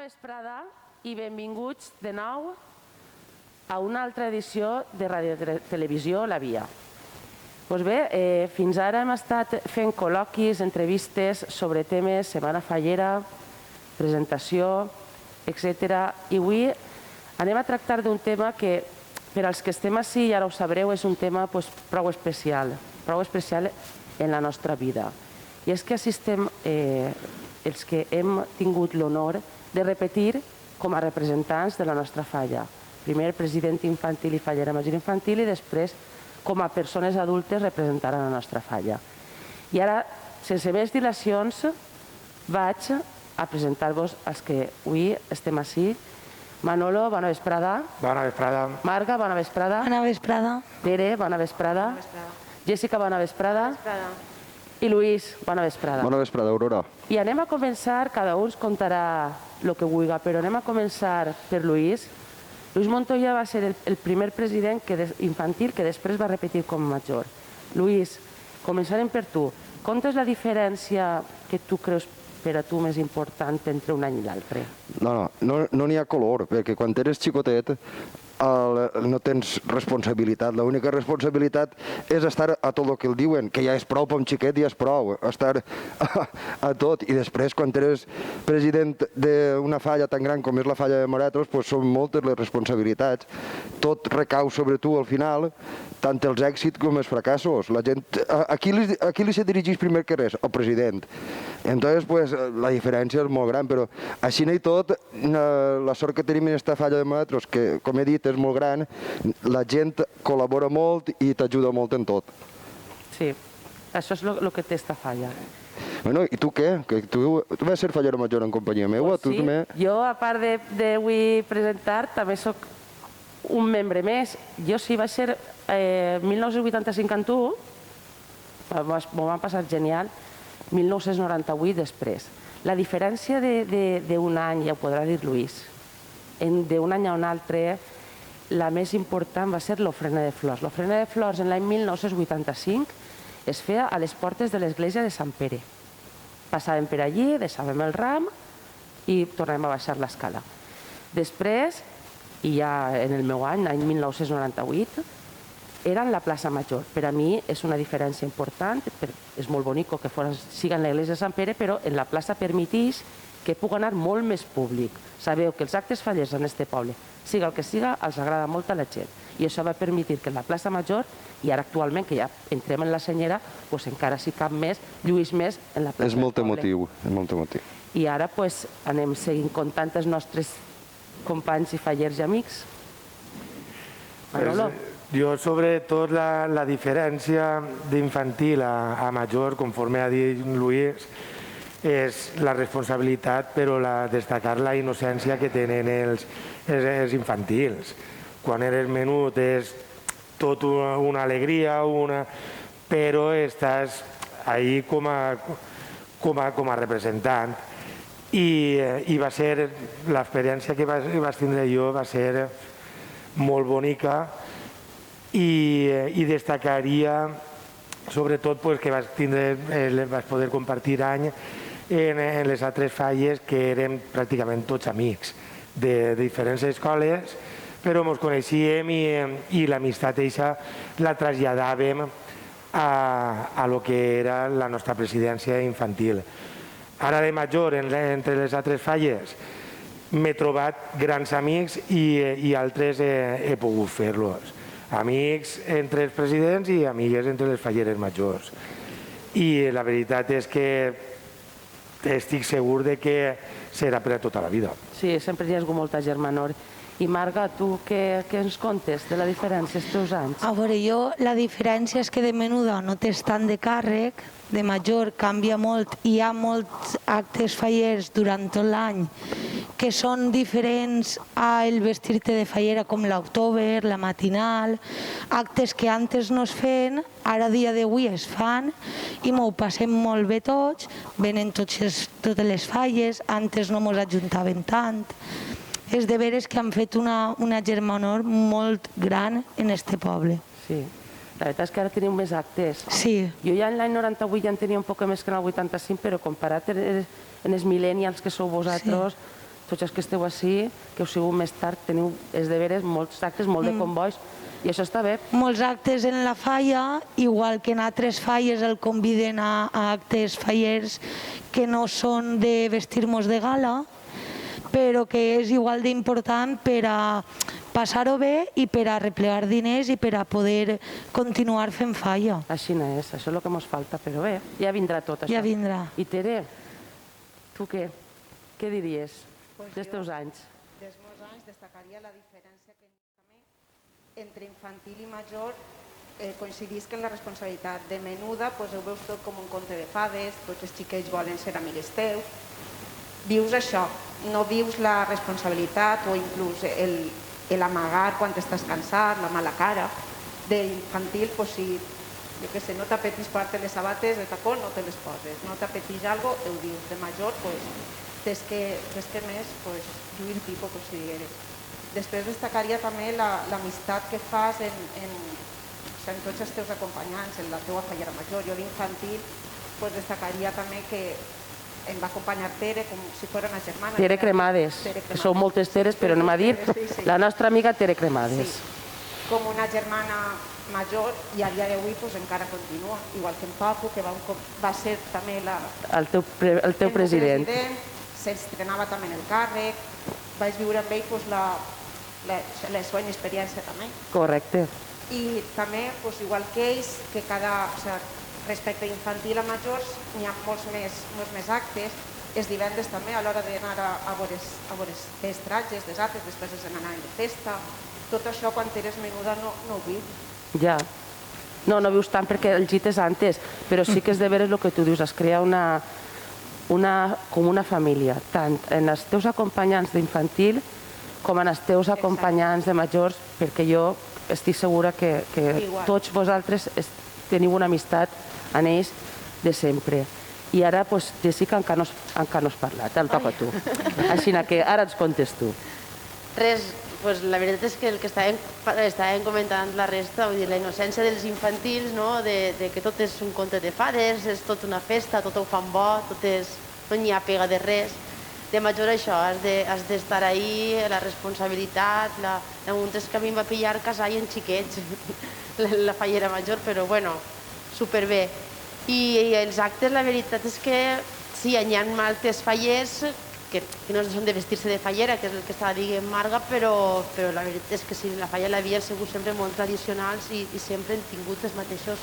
vesprada i benvinguts de nou a una altra edició de Radiotelevisió La Via. Doncs bé, fins ara hem estat fent col·loquis, entrevistes sobre temes Setmana Fallera, presentació, etc. I avui anem a tractar d'un tema que, per als que estem ací, ja ho sabreu, és un tema prou especial en la nostra vida. I és que assistem els que hem tingut l'honor de repetir com a representants de la nostra falla. Primer president infantil i fallera major infantil i després com a persones adultes representant la nostra falla. I ara, sense més dilacions, vaig a presentar-vos els que avui estem ací. Manolo, bona vesprada. Bona vesprada. Marga, bona vesprada. Bona vesprada. Tere, bona vesprada. Bona vesprada. Jessica, bona vesprada. Bona vesprada. I Lluís, bona vesprada. Bona vesprada, Aurora. I anem a començar, cada un ens contarà el que vulgui, però anem a començar per Lluís. Lluís Montoya va ser el primer president infantil que després va repetir com a major. Lluís, començarem per tu. Quanta és la diferència que tu creus per a tu més important entre un any i l'altre? No n'hi ha color, perquè quan eres xicotet no tens responsabilitat. L'única responsabilitat és estar a tot el que el diuen, que ja és prou per un xiquet, ja és prou, estar a tot. I després, quan eres president d'una falla tan gran com és la falla de Moratos, són moltes les responsabilitats. Tot recau sobre tu al final, tant els èxits com els fracassos. A qui li se dirigeix primer que res? Al president. Entonces, la diferència és molt gran, però així i tot, la sort que tenim en aquesta falla de Moratos, que, com he dit, és molt gran, la gent col·labora molt i t'ajuda molt en tot. Sí, això és el que té esta falla. Bueno, i tu què? Tu vas ser fallera major en companyia meva? Sí, jo, a part d'avui presentar, també soc un membre més. Jo sí, va ser 1985 en tu, m'ho van passar genial, 1998 després. La diferència d'un any, ja ho podrà dir Lluís, d'un any a un altre, la més important va ser l'ofrena de flors. L'ofrena de flors en l'any 1985 es feia a les portes de l'església de Sant Pere. Passàvem per allí, deixàvem el ram i tornàvem a baixar l'escala. Després, i ja en el meu any, l'any 1998, era en la plaça Major. Per a mi és una diferència important, és molt bonic que siga en l'església de Sant Pere, però en la plaça permeteix que pugui anar molt més públic. Sabeu que els actes fallers en aquest poble, siga el que siga, els agrada molt a la gent. I això va permetre que en la plaça Major, i ara actualment que ja entrem en la senyera, encara s'hi cap més, lluís més en la plaça del poble. És molt emotiu. I ara anem seguint comptant els nostres companys i fallers i amics. Manolo. Jo, sobretot, la diferència d'infantil a major, conforme ha dit Lluís, és la responsabilitat, però destacar la innocència que tenen els infantils. Quan eres menut és tot una alegria, però estàs ahí com a representant. I va ser, l'experiència que vaig tindre jo va ser molt bonica i destacaria sobretot que vaig poder compartir any en les altres falles que érem pràcticament tots amics de diferents escoles, però ens coneixíem i l'amistat eixa la traslladàvem a lo que era la nostra presidència infantil. Ara de major, entre les altres falles, m'he trobat grans amics i altres he pogut fer-los. Amics entre els presidents i amigues entre les falleres majors. I la veritat és que estic segur que serà per a tota la vida. Sí, sempre hi ha hagut molta germanor. I Marga, tu què ens contes de la diferència els teus anys? A veure, jo la diferència és que de menuda no tens tant de càrrec, de major canvia molt, i hi ha molts actes fallers durant tot l'any que són diferents al vestir-te de fallera, com l'octubre, la matinal, actes que antes no es feien, ara a dia d'avui es fan i m'ho passem molt bé tots, venen totes les falles, antes no mos ajuntaven tant. És de veres que han fet una germanor molt gran en este poble. Sí, la veritat és que ara teniu més actes. Sí. Jo ja en l'any 98 ja en tenia un poc més que en el 85, però comparat en els millennials que sou vosaltres, tots els que esteu així, que heu sigut més tard, teniu els deberes, molts actes, molt de convois, i això està bé. Molts actes en la falla, igual que en altres falles el conviden a actes fallers que no són de vestir-nos de gala, però que és igual d'important per a passar-ho bé i per a replegar diners i per a poder continuar fent falla. Així no és, això és el que ens falta, però bé, ja vindrà tot això. Ja vindrà. I Tere, tu què? Què diries dels teus anys? Dels meus anys destacaria la diferència que també entre infantil i major coincidís que en la responsabilitat de menuda ho veus tot com un conte de fades, tots els xiquets volen ser amigues teus, vius això, no vius la responsabilitat o inclús l'amagar quan estàs cansat, la mala cara. D'infantil, si jo què sé, no t'apetís posar-te les sabates de tacó, no te les poses, no t'apetís alguna cosa, ho dius. De major, tens que més lluir tipus, com si digueres. Després destacaria també l'amistat que fas en tots els teus acompanyants, en la teua fallera major. Jo d'infantil destacaria també que em va acompanyar Tere com si fos una germana. Tere Cremades, que sou moltes Teres, però anem a dir la nostra amiga Tere Cremades. Com una germana major i a dia d'avui encara continua, igual que en Papu, que va ser també el teu president. S'estrenava també en el càrrec, vaig viure amb ell la seva experiència també. Correcte. I també, igual que ells, que respecte a infantil a majors, n'hi ha molts més actes. Els divendres també, a l'hora d'anar a veure els tratges, les actes, després els d'anar de festa. Tot això, quan eres menuda, no ho vius. Ja. No vius tant perquè el git és antes, però sí que és de veres el que tu dius, es crea com una família, tant en els teus acompanyants d'infantil com en els teus acompanyants de majors, perquè jo estic segura que tots vosaltres teniu una amistat en ells de sempre. I ara, Jessica, encara no has parlat, el toca a tu. Així que ara ens contes tu. Res, la veritat és que el que estàvem comentant la resta, vull dir, la innocència dels infantils, de que tot és un conte de fades, és tot una festa, tot ho fan bo, no n'hi ha pega de res. De major això, has d'estar ahí, la responsabilitat, la pregunta és que a mi em va pillar casar i en xiquets, la fallera major, però bueno, superbé. I els actes, la veritat és que sí, hi ha altres fallers que no són de vestir-se de fallera, que és el que estava dient Marga, però la veritat és que sí, la falla l'havia sigut sempre molt tradicionals i sempre han tingut els mateixos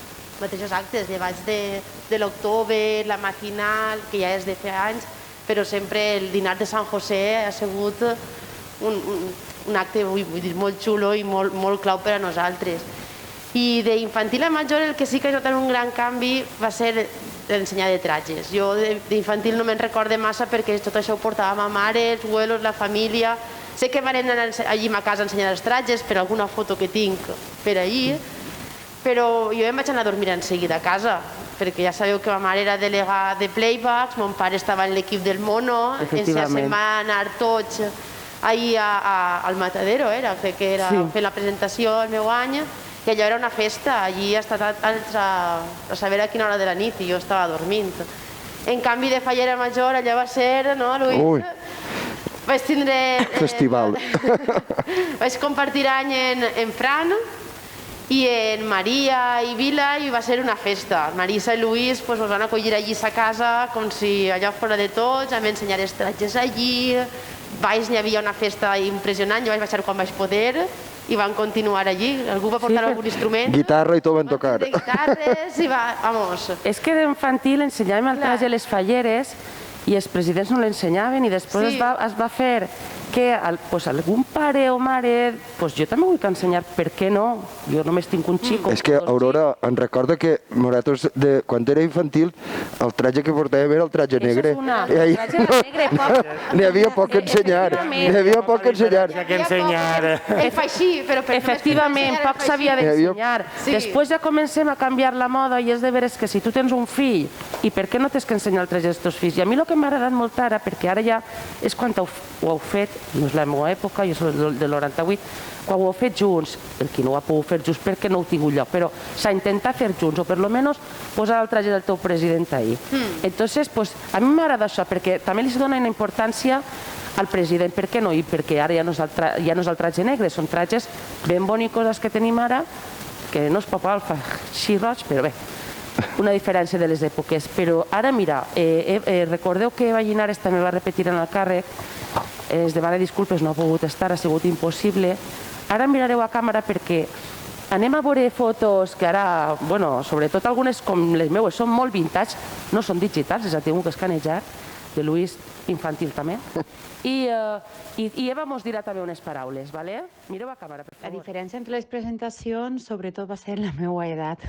actes, llevats de l'octubre, la matinal, que ja és de fer anys, però sempre el dinar de Sant José ha sigut un acte, vull dir, molt xulo i molt clau per a nosaltres. I d'infantil a major el que sí que ha notat un gran canvi va ser l'ensenyar de tratges. Jo d'infantil no me'n recorde massa perquè tot això ho portava ma mare, els abuelos, la família. Sé que van anar allí a casa a ensenyar els tratges per alguna foto que tinc per allí, però jo em vaig anar a dormir en seguida a casa, perquè ja sabeu que ma mare era delegada de playbacks, mon pare estava en l'equip del mono, ens van anar tots ahir al Matadero, que era fer la presentació el meu any, i allò era una festa, allí ha estat a saber a quina hora de la nit i jo estava dormint. En canvi, de fallera major, allò va ser, no, Luis? Vaig tindre... Festival. Vaig compartir any en Fran i en Maria i Vila i va ser una festa. Marisa i Luis ens van acollir allí a casa com si allò fora de tots, em van ensenyar els tratges allí, n'hi havia una festa impressionant, jo vaig baixar quan vaig poder, i van continuar allí. Algú va portar algun instrument. Guitarra i tot van tocar. Guitarres i vamos. És que d'infantil ensenyàvem el traje a les falleres i els presidents no l'ensenyaven i després es va fer que algun pare o mare, jo també vull ensenyar, per què no? Jo només tinc un xico. És que, Aurora, em recorda que nosaltres, quan era infantil, el tratge que portàvem era el tratge negre. N'hi havia poc a ensenyar. N'hi havia poc a ensenyar. El fa així, però... Efectivament, poc s'havia d'ensenyar. Després ja comencem a canviar la moda i és de veres que si tu tens un fill, i per què no tens que ensenyar el tratge dels teus fills? I a mi el que m'ha agradat molt ara, perquè ara ja és quan ho heu fet, no és la meva època, jo soc del 98, quan ho heu fet junts, el qui no ho ha pogut fer junts perquè no ho tingut lloc, però s'ha intentat fer junts, o per lo menos posar el traje del teu president ahí. Entonces, a mi m'agrada això, perquè també li donen importància al president, per què no? I perquè ara ja no és el tratge negre, són tratges ben bonicos els que tenim ara, que no és poc alfa, així roig, però bé, una diferència de les èpoques. Però ara, mira, recordeu que Vallinares també va repetir en el càrrec, es demana disculpes, no ha pogut estar, ha sigut impossible. Ara mirareu a càmera perquè anem a veure fotos que ara, bueno, sobretot algunes com les meues, són molt vintage, no són digitals, les ha tingut que escanejar, de Luis infantil també. I Eva mos dirà també unes paraules, ¿vale? Mireu a càmera, per La favor. diferència entre les presentacions, sobretot, va ser la meva edat.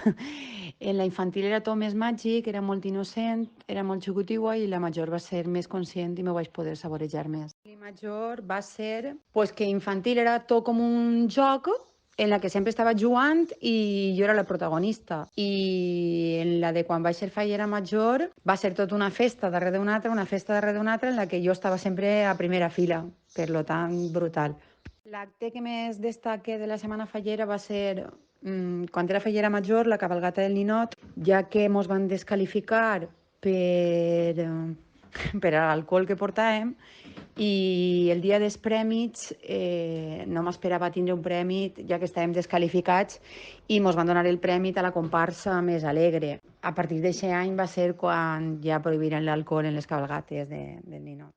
En la infantil era tot més màgic, era molt innocent, era molt xicotigua, i la major va ser més conscient i me vaig poder saborejar més. La major va ser que infantil era tot com un joc en la que sempre estava jugant i jo era la protagonista. I en la de quan vaig ser fallera major va ser tot una festa darrere d'una altra, una festa darrere d'una altra, en la que jo estava sempre a primera fila, per lo tant, brutal. L'acte que més destaca de la setmana fallera va ser quan era fallera major, la cabalgata del ninot, ja que mos van descalificar per l'alcohol que portàvem, i el dia dels prèmits no m'esperava tindre un premi, ja que estàvem descalificats, i mos van donar el premi a la comparsa més alegre. A partir d'aquest any va ser quan ja prohibiren l'alcohol en les cabalgates del ninot.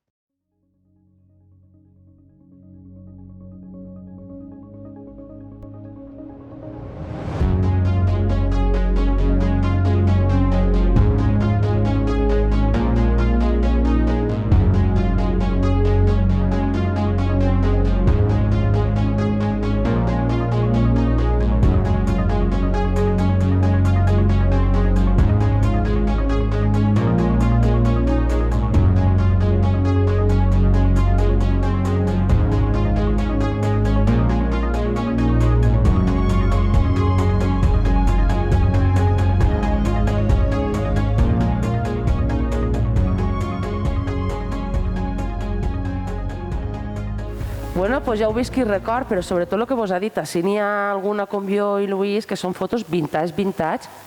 Bueno, pues ja heu vist qui record, però sobretot el que vos ha dit, si n'hi ha alguna com jo i Luis, que són fotos vintage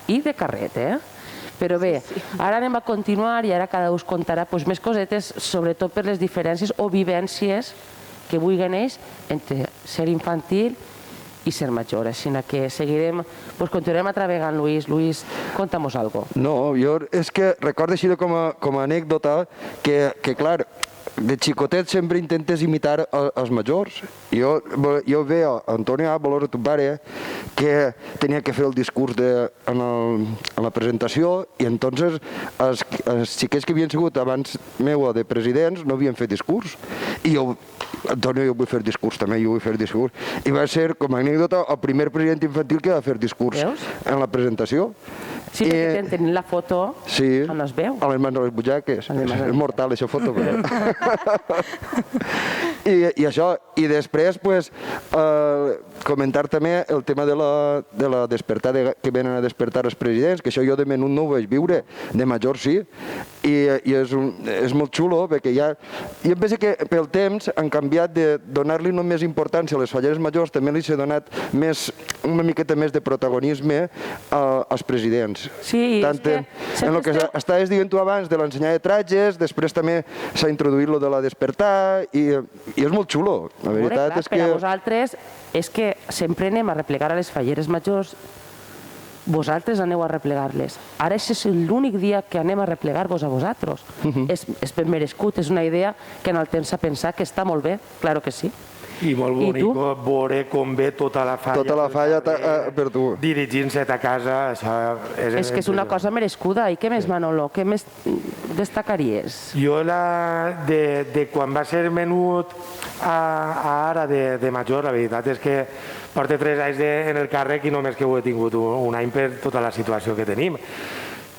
i de carret, eh? Però bé, ara anem a continuar i ara cada us contarà més cosetes, sobretot per les diferències o vivències que vulguin ells entre ser infantil i ser major. Així que seguirem, continuarem atravegant, Luis. Luis, conta'm-nos alguna cosa. No, jo és que recordo així com a anècdota que clar, de xicotet sempre intentes imitar els majors. Jo veia Antonio Ábalos, tu pare, que tenia que fer el discurs en la presentació, i entonces els xiquets que havien sigut abans meu de presidents no havien fet discurs. I jo, Antonio, jo vull fer discurs també, jo vull fer discurs. I va ser, com a anècdota, el primer president infantil que va fer discurs en la presentació. Sí, perquè tenim la foto on es veu. A les mans de les butxaques. És mortal, aquesta foto. I això, i després comentar també el tema de la despertada que venen a despertar els presidents, que això jo de menut no ho vaig viure, de major sí, i és molt xulo, perquè ja... Jo penso que pel temps han canviat de donar-li només importància a les falleres majors, també li s'ha donat una miqueta més de protagonisme als presidents. Sí, tant en el que estaves dient tu abans de l'ensenyar de tratges, després també s'ha introduït lo de la despertar, i és molt xulo. La veritat és que... Per a vosaltres és que sempre anem a replegar a les falleres majors, vosaltres aneu a replegar-les. Ara és l'únic dia que anem a replegar-vos a vosaltres. És ben merescut, és una idea que en el temps s'ha pensat que està molt bé, claro que sí. I molt bonic veure com ve tota la falla. Tota la falla per tu. Dirigint-se a casa, això és... És que és una cosa merescuda. I què més, Manolo? Què més destacaries? Jo, de quan va ser menut a ara de major, la veritat és que porto 3 anys en el càrrec i només que ho he tingut un any per tota la situació que tenim.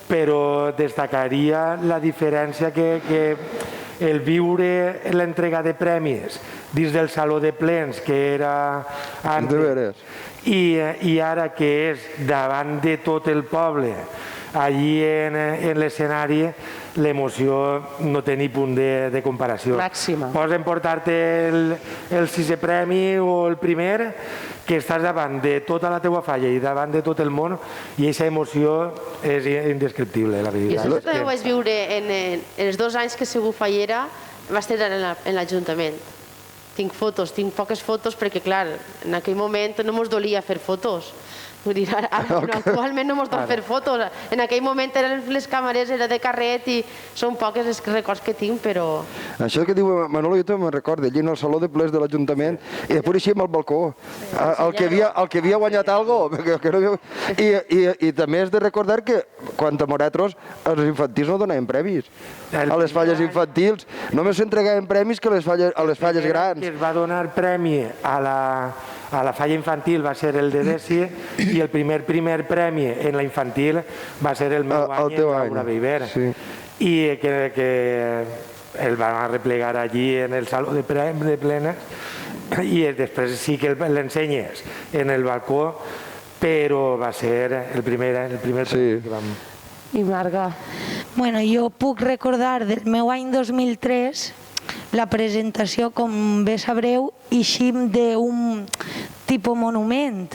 Però destacaria la diferència que el viure l'entrega de premis dins del saló de plens, que era antes, i ara que és davant de tot el poble, allí en l'escenari, l'emoció no té ni punt de comparació. Màxima. Pots emportar-te el 6è premi o el primer, que estàs davant de tota la teua falla i davant de tot el món, i aquesta emoció és indescriptible, la veritat. I això també ho vaig viure en els 2 anys que he sigut fallera, va ser en l'Ajuntament. Tinc fotos, tinc poques fotos perquè, clar, en aquell moment no ens dolia fer fotos. Vull dir, actualment no ens dol fer fotos. En aquell moment les càmeres eren de carret i són poques els records que tinc, però... Això que diu Manolo jo també me'n recordo, allí en el saló de plens de l'Ajuntament, i després així amb el balcó, el que havia guanyat alguna cosa. I també has de recordar que, quan a Moratros, els infantils no donaven premis. A les falles infantils només s'entregaven premis que a les falles grans. Que es va donar premi a la falla infantil va ser el de Desi i el primer premi en la infantil va ser el meu any en Laura Beiber. I que el van arreplegar allí en el saló de plenes i després sí que l'ensenyes en el balcó, però va ser el primer premi que vam... I Marga? Bueno, jo puc recordar del meu any 2003 la presentació, com bé sabreu, eixim d'un tipus monument.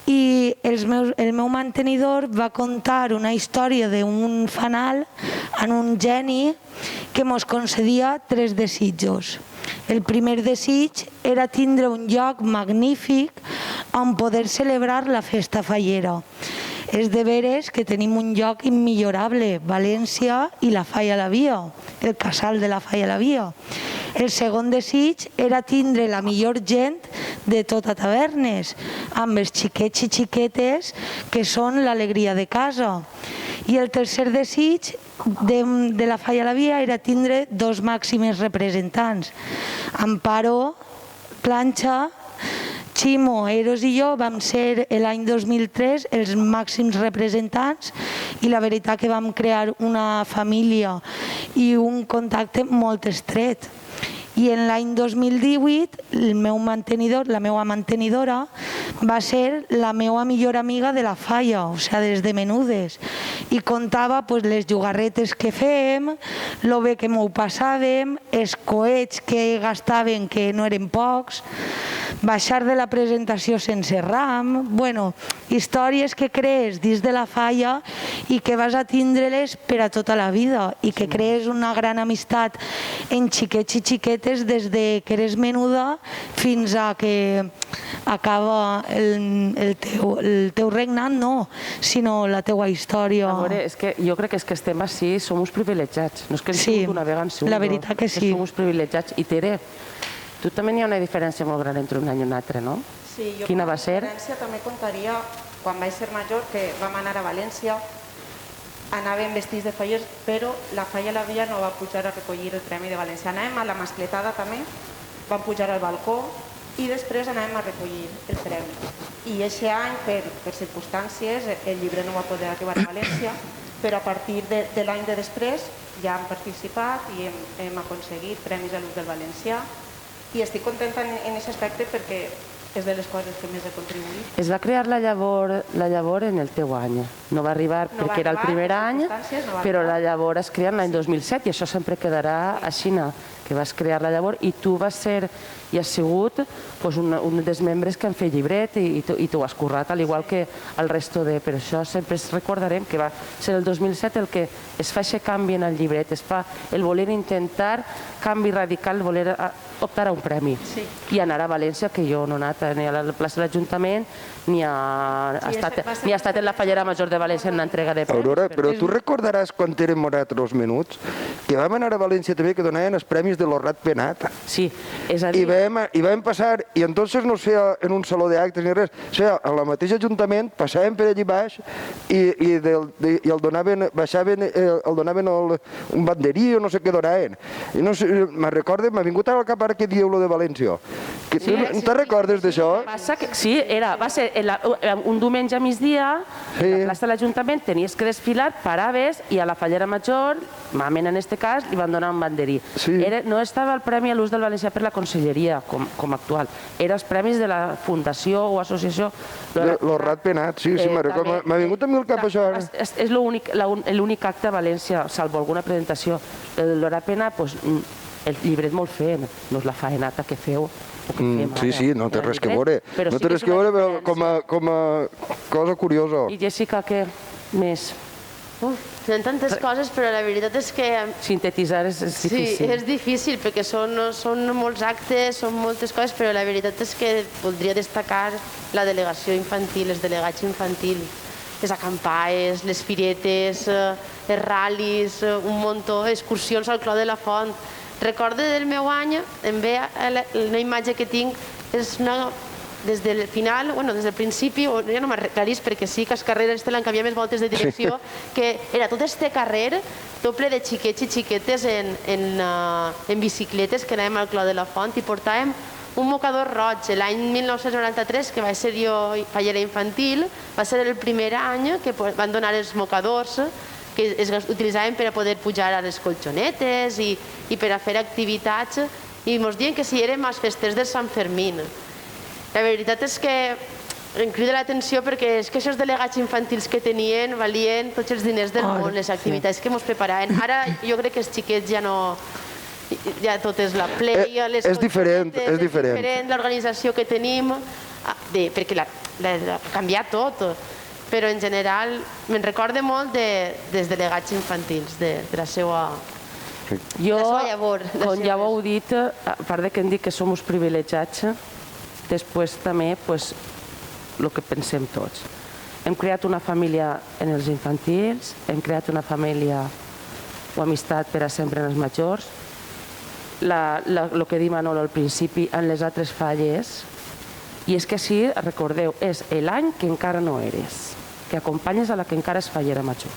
I el meu mantenidor va contar una història d'un fanal en un geni que mos concedia 3 desitjos. El primer desig era tindre un lloc magnífic on poder celebrar la festa fallera. És de veres que tenim un lloc immillorable, València i la Falla la Via, el casal de la Falla la Via. El segon desig era tindre la millor gent de tota Tavernes, amb els xiquets i xiquetes que són l'alegria de casa. I el tercer desig de la Falla la Via era tindre 2 màxims representants. Amparo, Planxa, Ximo, Eros i jo vam ser l'any 2003 els màxims representants i la veritat que vam crear una família i un contacte molt estret. I en l'any 2018 el meu mantenidor, la meva mantenidora va ser la meva millor amiga de la falla, o sigui, des de menudes, i contava les jugarretes que fèiem, lo bé que m'ho passàvem, els coets que gastàvem, que no eren pocs, baixar de la presentació sense ram, bueno, històries que crees dins de la falla i que vas a tindre-les per a tota la vida i que crees una gran amistat en xiquets i xiquetes des de que eres menuda fins a que acaba el teu regnat, no, sinó la teua història. A veure, és que jo crec que estem així, som uns privilegiats. No és que Sí, una vegada en la veritat que sí. Som uns privilegiats. I Tere, tu també hi ha una diferència molt gran entre un any i un altre, no? Sí, jo Quina va ser? La diferència també contaria, quan vaig ser major, que vam anar a València, anàvem vestits de fallers, però la Falla la Via no va pujar a recollir el Premi de València. Anàvem a la mascletada també, vam pujar al balcó i després anàvem a recollir el premi. I aquest any, per circumstàncies, el llibre no va poder arribar a València, però a partir de l'any de després ja hem participat i hem aconseguit premis a l'ús del valencià i estic contenta en aquest aspecte perquè és de les coses que més he contribuït. Es va crear la llavor en el teu any. No va arribar perquè era el primer any, però la llavor es crea l'any 2007 i això sempre quedarà així, que vas crear la llavor i tu vas ser i has sigut un dels membres que han fet llibret i t'ho has currat, al igual que el resto de... Per això sempre recordarem que va ser el 2007 el que es fa aquest canvi en el llibret, es fa el voler intentar canvi radical, el voler optar a un premi. I anar a València, que jo no he anat ni a la plaça de l'Ajuntament ni ha estat en la Fallera Major de València en l'entrega de premis. Aurora, però tu recordaràs quan érem Moratros menuts que vam anar a València també que donaven els premis de l'Horrat Penat. Sí, és a dir... I vam passar, i entonces no sé, en un saló d'actes ni res, o sigui, a la mateixa Ajuntament passàvem per allí baix i el donaven un banderí o no sé què donaven. I no sé, me'n recordo, m'ha vingut al cap ara que dieu lo de València. No te'n recordes d'això? Sí, va ser un diumenge a migdia, a la plaça de l'Ajuntament, tenies que desfilar, paraves i a la Fallera Major, malament en aquest cas, li van donar un banderí. No estava el Premi a l'ús del valencià per la Conselleria, com actual. Era els premis de la Fundació o Associació... L'Horrat Penat, sí, me'n recordo. M'ha vingut a mi al cap això ara. És l'únic acte a València, salvo alguna presentació. L'Horrat Penat, el llibret molt fent, no és la faenata que feu. Sí, no té res que veure. No té res que veure, però com a cosa curiosa. I Jessica, què més? Tenen tantes coses, però la veritat és que... Sintetitzar és difícil. Sí, és difícil, perquè són molts actes, són moltes coses, però la veritat és que voldria destacar la delegació infantil, els delegats infantils, les acampades, les firetes, els ral·lis, un muntó, excursions al Clot de la Font. Recordo del meu any, em ve una imatge que tinc, és una... des del final, des del principi, ja no m'aclarís perquè sí que les carreres tenen canviar més voltes de direcció, que era tot este carrer, tot ple de xiquets i xiquetes en bicicletes que anàvem al Clot de la Font i portàvem un mocador roig. L'any 1993, que vaig ser jo fallera infantil, va ser el primer any que van donar els mocadors que es utilitzaven per a poder pujar a les colxonetes i per a fer activitats, i ens diuen que si érem als festers de Sant Fermín. La veritat és que em crida l'atenció perquè és que aquests delegats infantils que tenien valien tots els diners del món, les activitats que ens preparaven. Ara jo crec que els xiquets ja no... ja tot és la play, les és diferent, és diferent l'organització que tenim, perquè ha canviat tot, però en general me'n recorde molt dels delegats infantils, de la seva... Jo, com ja ho heu dit, a part de que hem dit que som uns privilegiats, després també el que pensem tots. Hem creat una família en els infantils, hem creat una família o amistat per a sempre en els majors. El que diu Manolo al principi, en les altres falles, i és que sí, recordeu, és l'any que encara no eres, que acompanyes a la que encara és fallera major.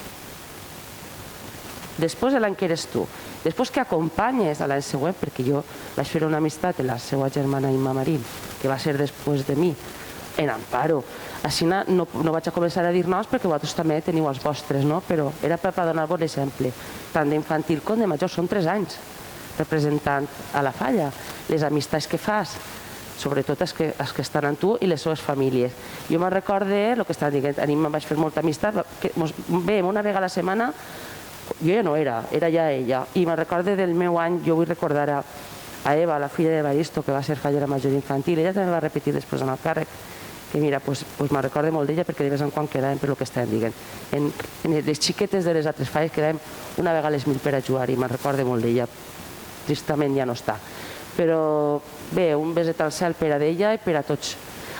Després l'any que eres tu. Després que acompanyes a l'any següent, perquè jo vaig fer una amistat amb la seva germana Imma Marín, que va ser després de mi, en Amparo. Així no vaig a començar a dir noms perquè vosaltres també teniu els vostres, però era per donar-vos l'exemple. Tant d'infantil com de major, són 3 anys representant a la falla. Les amistats que fas, sobretot els que estan amb tu i les seves famílies. Jo me'n recorde el que estava dient, a mi me'n vaig fer molta amistat, veiem una vegada a la setmana. Jo ja no era ja ella. I me'n recorde del meu any, jo vull recordar a Eva, la filla d'Evaristo, que va ser fallera major infantil. Ella també va repetir després en el càrrec, que mira, me'n recorde molt d'ella perquè de vegades en quan quedàvem per el que estàvem dient. En les xiquetes de les altres falles quedàvem una vegada a les 1000 per a jugar i me'n recorde molt d'ella. Tristament ja no està. Però bé, un beset al cel per a d'ella i per a tots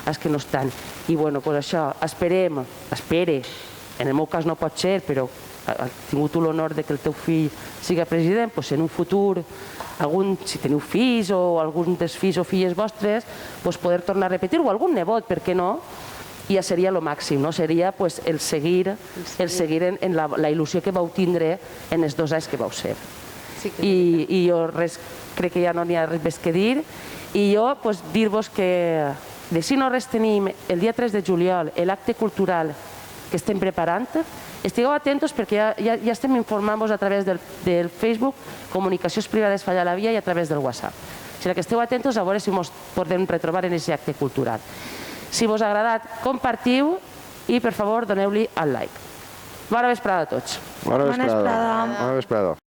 els que no estan. I bueno, això, espere, en el meu cas no pot ser, però ha tingut l'honor que el teu fill sigui president, en un futur, si teniu fills o algun dels fills o filles vostres, poder tornar a repetir, o algun nebot, per què no? Ja seria el màxim, seria el seguir en la il·lusió que vau tindre en els 2 anys que vau ser. I jo crec que ja no n'hi ha res més que dir, i jo dir-vos que de si no res tenim el dia 3 de juliol l'acte cultural que estem preparant. Estigueu atentos perquè ja estem informant-vos a través del Facebook, Comunicacions Privades Falla la Via, i a través del WhatsApp. O sigui que esteu atentos a veure si ens podem retrobar en aquest acte cultural. Si vos ha agradat, compartiu i, per favor, doneu-li al like. Bona vesprada a tots. Bona vesprada.